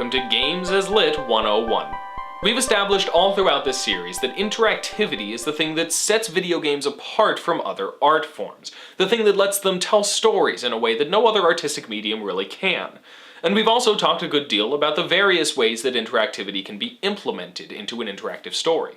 welcome to Games as Lit 101. We've established all throughout this series that interactivity is the thing that sets video games apart from other art forms, the thing that lets them tell stories in a way that no other artistic medium really can. And we've also talked a good deal about the various ways that interactivity can be implemented into an interactive story.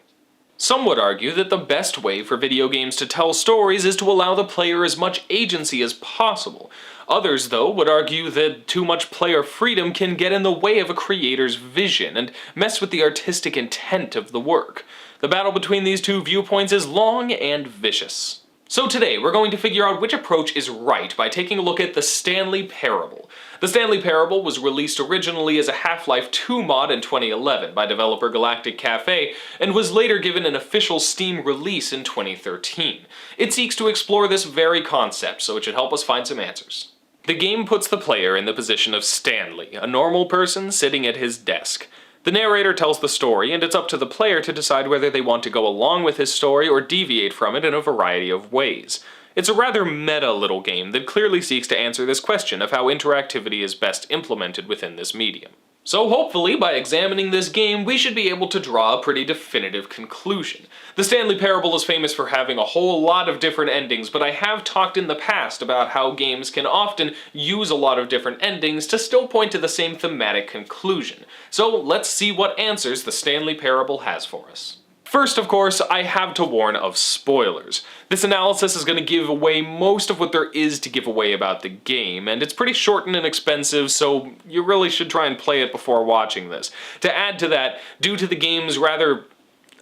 Some would argue that the best way for video games to tell stories is to allow the player as much agency as possible. Others, though, would argue that too much player freedom can get in the way of a creator's vision and mess with the artistic intent of the work. The battle between these two viewpoints is long and vicious. So today, we're going to figure out which approach is right by taking a look at the Stanley Parable. The Stanley Parable was released originally as a Half-Life 2 mod in 2011 by developer Galactic Cafe, and was later given an official Steam release in 2013. It seeks to explore this very concept, so it should help us find some answers. The game puts the player in the position of Stanley, a normal person sitting at his desk. The narrator tells the story, and it's up to the player to decide whether they want to go along with his story or deviate from it in a variety of ways. It's a rather meta little game that clearly seeks to answer this question of how interactivity is best implemented within this medium. So hopefully, by examining this game, we should be able to draw a pretty definitive conclusion. The Stanley Parable is famous for having a whole lot of different endings, but I have talked in the past about how games can often use a lot of different endings to still point to the same thematic conclusion. So let's see what answers the Stanley Parable has for us. First, of course, I have to warn of spoilers. This analysis is going to give away most of what there is to give away about the game, and it's pretty short and inexpensive, so you really should try and play it before watching this. To add to that, due to the game's rather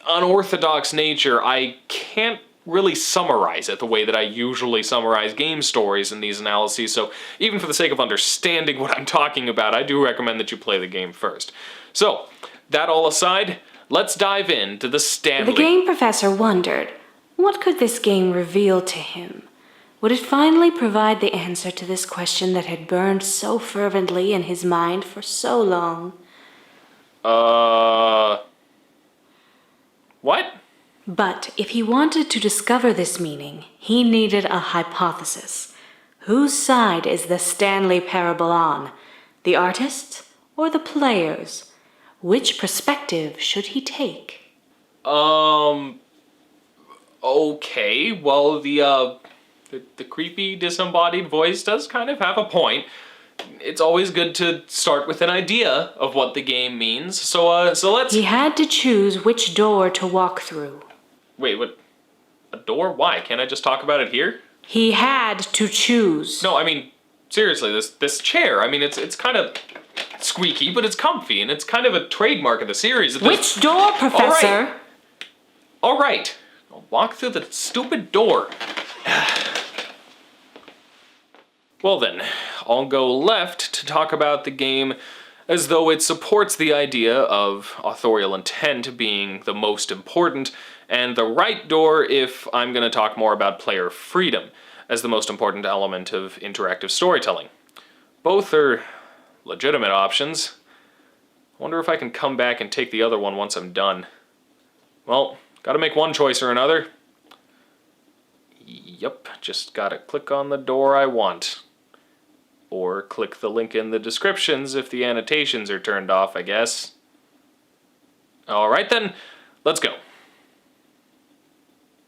unorthodox nature, I can't really summarize it the way that I usually summarize game stories in these analyses, so even for the sake of understanding what I'm talking about, I do recommend that you play the game first. So, that all aside, let's dive into the Stanley... The game professor wondered, what could this game reveal to him? Would it finally provide the answer to this question that had burned so fervently in his mind for so long? What? But if he wanted to discover this meaning, he needed a hypothesis. Whose side is the Stanley Parable on? The artists or the players? Which perspective should he take? Okay, well, the creepy disembodied voice does kind of have a point. It's always good to start with an idea of what the game means, so let's... He had to choose which door to walk through. Wait, what? A door? Why? Can't I just talk about it here? He had to choose. No, I mean, seriously, this chair, I mean, it's kind of squeaky, but it's comfy, and it's kind of a trademark of the series. Which door, Professor? All right. I'll walk through the stupid door. Well then, I'll go left to talk about the game as though it supports the idea of authorial intent being the most important, and the right door if I'm going to talk more about player freedom as the most important element of interactive storytelling. Both are legitimate options. I wonder if I can come back and take the other one once I'm done. Well, gotta make one choice or another. Yep, just gotta click on the door I want. Or click the link in the descriptions if the annotations are turned off, I guess. Alright then, let's go.